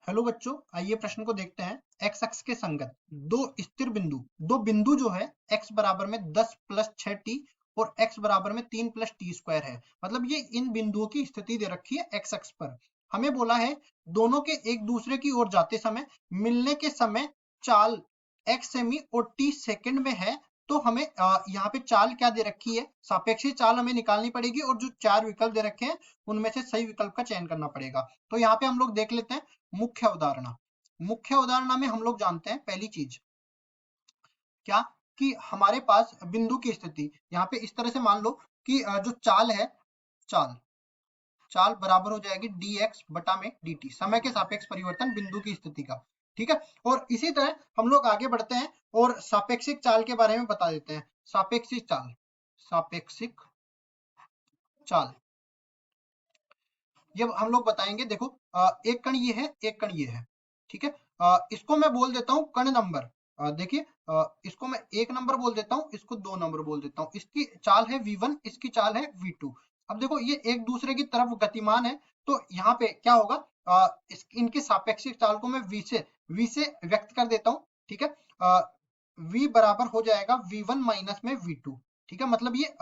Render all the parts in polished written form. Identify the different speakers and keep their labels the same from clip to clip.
Speaker 1: Hello बच्चों, आइए प्रश्न को देखते हैं। एक्स अक्ष के संगत दो स्थिर बिंदु, दो बिंदु जो है x बराबर में 10 प्लस 6t और x बराबर में 3 प्लस टी स्क्वायर है। मतलब ये इन बिंदुओं की स्थिति दे रखी है एक्स अक्ष पर। हमें बोला है दोनों के एक दूसरे की ओर जाते समय मिलने के समय चाल x सेमी और t सेकंड में है। तो हमें यहाँ पे चाल क्या दे रखी है, सापेक्षिक चाल हमें निकालनी पड़ेगी और जो चार विकल्प दे रखे हैं उनमें से सही विकल्प का चयन करना पड़ेगा। तो यहाँ पे हम लोग देख लेते हैं मुख्य अवधारणा। मुख्य अवधारणा में हम लोग जानते हैं पहली चीज क्या, कि हमारे पास बिंदु की स्थिति यहाँ पे इस तरह से मान लो कि जो चाल है, चाल चाल बराबर हो जाएगी dx बटा में dt, समय के सापेक्ष परिवर्तन बिंदु की स्थिति का। ठीक है, और इसी तरह हम लोग आगे बढ़ते हैं और सापेक्षिक चाल के बारे में बता देते हैं। सापेक्षिक चाल, सापेक्षिक चाल ये हम लोग बताएंगे। देखो एक कण ये है, एक कण ये है। ठीक है, इसको मैं बोल देता हूँ कण नंबर। देखिए इसको मैं 1 नंबर बोल देता हूँ, इसको 2 नंबर बोल देता हूँ। इसकी चाल है v1, इसकी चाल है v2। अब देखो ये एक दूसरे की तरफ गतिमान है, तो यहाँ पे क्या होगा, इनकी सापेक्षिक चाल को मैं v से व्यक्त कर देता हूँ। ठीक है, v बराबर हो जाएगा v1 माइनस में v2। ठीक है, मतलब ये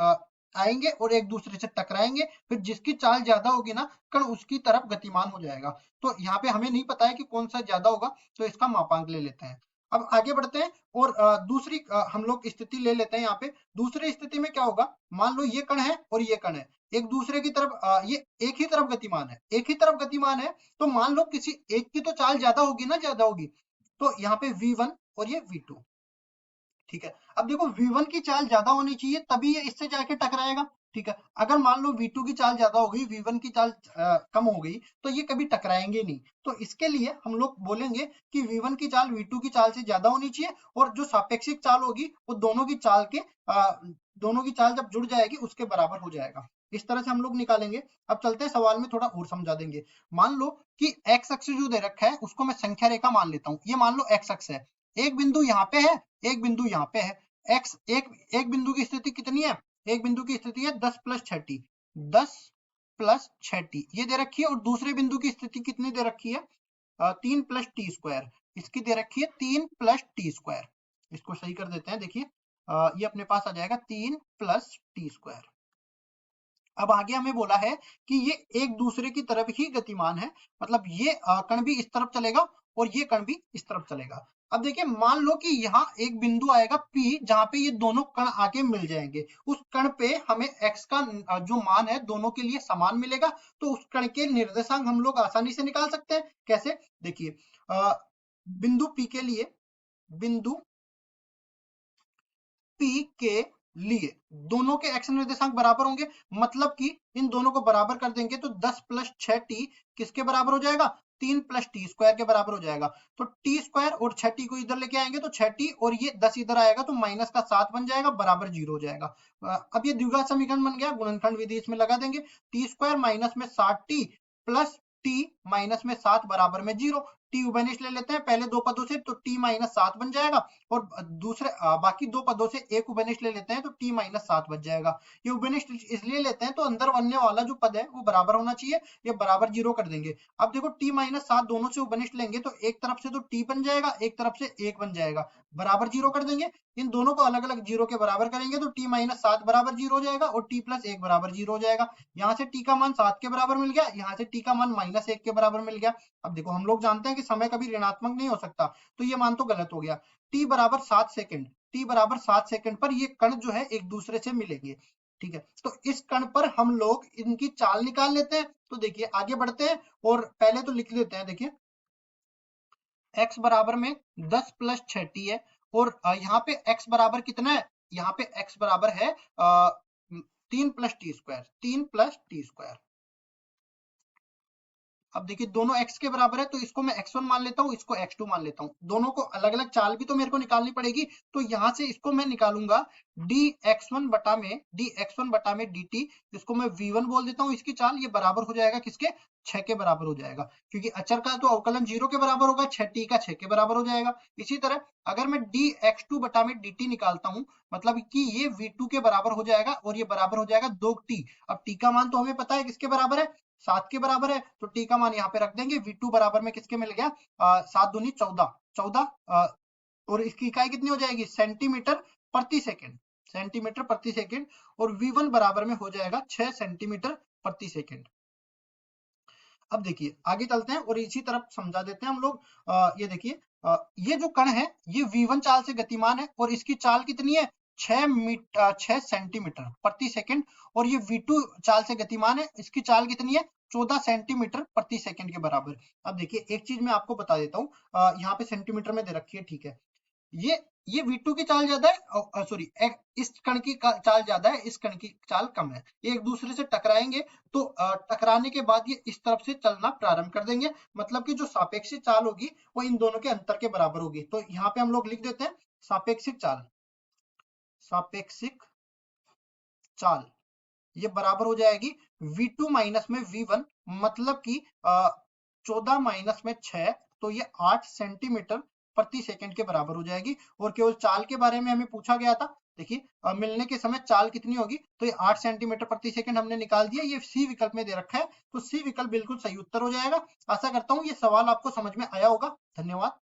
Speaker 1: आएंगे और एक दूसरे से टकराएंगे, फिर जिसकी चाल ज्यादा होगी ना कण उसकी तरफ गतिमान हो जाएगा। तो यहाँ पे हमें नहीं पता है कि कौन सा ज्यादा होगा, तो इसका मापांक ले लेते हैं। अब आगे बढ़ते हैं और दूसरी हम लोग स्थिति ले लेते हैं। यहाँ पे दूसरी स्थिति में क्या होगा, मान लो ये कण है और ये कण है, एक दूसरे की तरफ ये एक ही तरफ गतिमान है, एक ही तरफ गतिमान है। तो मान लो किसी एक की तो चाल ज्यादा होगी ना, ज्यादा होगी, तो यहाँ पे v1 और ये v2। ठीक है, अब देखो v1 की चाल ज्यादा होनी चाहिए तभी ये इससे जाके टकराएगा। ठीक है, अगर मान लो v2 की चाल ज्यादा हो गई, v1 की चाल कम हो गई, तो ये कभी टकराएंगे नहीं। तो इसके लिए हम लोग बोलेंगे कि v1 की चाल v2 की चाल से ज्यादा होनी चाहिए, और जो सापेक्षिक चाल होगी वो दोनों की चाल के दोनों की चाल जब जुड़ जाएगी उसके बराबर हो जाएगा। इस तरह से हम लोग निकालेंगे। अब चलते हैं सवाल में, थोड़ा और समझा देंगे। मान लो कि x अक्ष जो दे रखा है उसको मैं संख्या रेखा मान लेता हूँ। ये मान लो x अक्ष है, एक बिंदु यहाँ पे है, एक बिंदु यहाँ पे है। x एक बिंदु की स्थिति कितनी है, एक बिंदु की स्थिति है 10 प्लस 6t, 10 प्लस 6t ये दे रखी है। और दूसरे बिंदु की स्थिति कितनी दे रखी है, 3 प्लस टी स्क्वायर, इसकी दे रखी है 3 प्लस टी स्क्वायर। इसको सही कर देते हैं। देखिए ये अपने पास आ जाएगा 3 प्लस टी स्क्वायर। अब आगे हमें बोला है कि ये एक दूसरे की तरफ ही गतिमान है, मतलब ये कण भी इस तरफ चलेगा और ये कण भी इस तरफ चलेगा। अब देखिए मान लो कि यहाँ एक बिंदु आएगा P, जहां पे ये दोनों कण आके मिल जाएंगे। उस कण पे हमें x का जो मान है दोनों के लिए समान मिलेगा। तो उस कण के निर्देशांक हम लोग आसानी से निकाल सकते हैं। कैसे, देखिए बिंदु P के लिए, बिंदु P के लिए दोनों के x निर्देशांक बराबर होंगे, मतलब कि इन दोनों को बराबर कर देंगे तो 10 प्लस 6t किसके बराबर हो जाएगा, 3 प्लस टी स्क्वायर के बराबर हो जाएगा। तो टी स्क्वायर और 6t को इधर लेके आएंगे तो 6t और ये 10 इधर आएगा तो माइनस का 7 बन जाएगा, बराबर 0 हो जाएगा। अब ये द्विघात समीकरण बन गया, गुणनखंड विधि इसमें लगा देंगे। टी स्क्वायर माइनस में 60t प्लस टी माइनस में 7 बराबर में 0। टी उभयनिष्ठ ले लेते हैं पहले दो पदों से, तो टी माइनस 7 बन जाएगा, और दूसरे बाकी दो पदों से एक उभयनिष्ठ ले लेते हैं तो टी माइनस 7 बच जाएगा। ये उभयनिष्ठ इसलिए लेते हैं तो अंदर बनने वाला जो पद है वो बराबर होना चाहिए, ये बराबर 0 कर देंगे। अब देखो टी माइनस 7 दोनों से उभयनिष्ठ लेंगे तो एक तरफ से तो टी बन जाएगा, एक तरफ से 1 बन जाएगा, बराबर 0 कर देंगे। इन दोनों को अलग अलग 0 के बराबर करेंगे तो टी माइनस 7 बराबर 0 हो जाएगा और टी प्लस 1 बराबर 0 हो जाएगा। यहाँ से टी का मान 7 के बराबर मिल गया, यहाँ से टी का मान माइनस 1 के बराबर मिल गया। अब देखो हम लोग जानते हैं कि समय कभी ऋणात्मक नहीं हो सकता, तो ये मान तो गलत हो गया। टी बराबर 7 सेकंड, टी बराबर 7 सेकंड पर ये कण जो है एक दूसरे से मिलेंगे। ठीक है, तो इस कण पर हम लोग इनकी चाल निकाल लेते हैं। तो देखिए आगे बढ़ते हैं और पहले तो लिख लेते हैं। देखिए x बराबर में 10 प्लस 6t है, और यहाँ पे x बराबर कितना है, यहाँ पे x बराबर है 3 plus T square, 3 plus T square. अब देखिए दोनों x के बराबर है तो इसको मैं x1 मान लेता हूँ, इसको x2 मान लेता हूँ। दोनों को अलग अलग चाल भी तो मेरे को निकालनी पड़ेगी, तो यहाँ से इसको मैं निकालूंगा dx1 बटा में dt, इसको मैं v1 बोल देता हूँ। इसकी चाल ये बराबर हो जाएगा किसके, 6 के बराबर हो जाएगा, क्योंकि अचर का तो अवकलन 0 के बराबर होगा, 6t का 6 के बराबर हो जाएगा। इसी तरह अगर मैं dx2 बटा में dt निकालता हूँ, मतलब कि ये v2 के बराबर हो जाएगा और ये बराबर हो जाएगा 2t। अब t का मान तो हमें पता है किसके बराबर है, 7 के बराबर है तो टी का मान यहाँ पे रख देंगे। v2 बराबर में किसके मिल गया, 7 दूनी 14, 14 और इसकी इकाई कितनी हो जाएगी, सेंटीमीटर प्रति सेकंड, सेंटीमीटर प्रति सेकंड। और v1 बराबर में हो जाएगा 6 सेंटीमीटर प्रति सेकंड। अब देखिए आगे चलते हैं और इसी तरफ समझा देते हैं हम लोग। ये देखिए ये जो कण है ये v1 चाल से गतिमान है और इसकी चाल कितनी है, 6 सेंटीमीटर प्रति सेकंड। और ये v2 चाल से गतिमान है, इसकी चाल कितनी है, 14 सेंटीमीटर प्रति सेकंड के बराबर। अब देखिए एक चीज मैं आपको बता देता हूँ, यहाँ पे सेंटीमीटर में दे रखी है, ठीक है। ये v2 की चाल ज्यादा है, सॉरी इस कण की चाल ज्यादा है, इस कण की चाल कम है। ये एक दूसरे से टकराएंगे तो टकराने के बाद ये इस तरफ से चलना प्रारंभ कर देंगे, मतलब कि जो सापेक्षिक चाल होगी वो इन दोनों के अंतर के बराबर होगी। तो यहाँ पे हम लोग लिख देते हैं सापेक्षिक चाल, सापेक्षिक चाल ये बराबर हो जाएगी v2 माइनस में v1, मतलब कि 14 माइनस में 6, तो ये 8 सेंटीमीटर प्रति सेकंड के बराबर हो जाएगी। और केवल चाल के बारे में हमें पूछा गया था, देखिए मिलने के समय चाल कितनी होगी, तो ये 8 सेंटीमीटर प्रति सेकंड हमने निकाल दिया। ये सी विकल्प में दे रखा है, तो सी विकल्प बिल्कुल सही उत्तर हो जाएगा। आशा करता हूँ ये सवाल आपको समझ में आया होगा। धन्यवाद।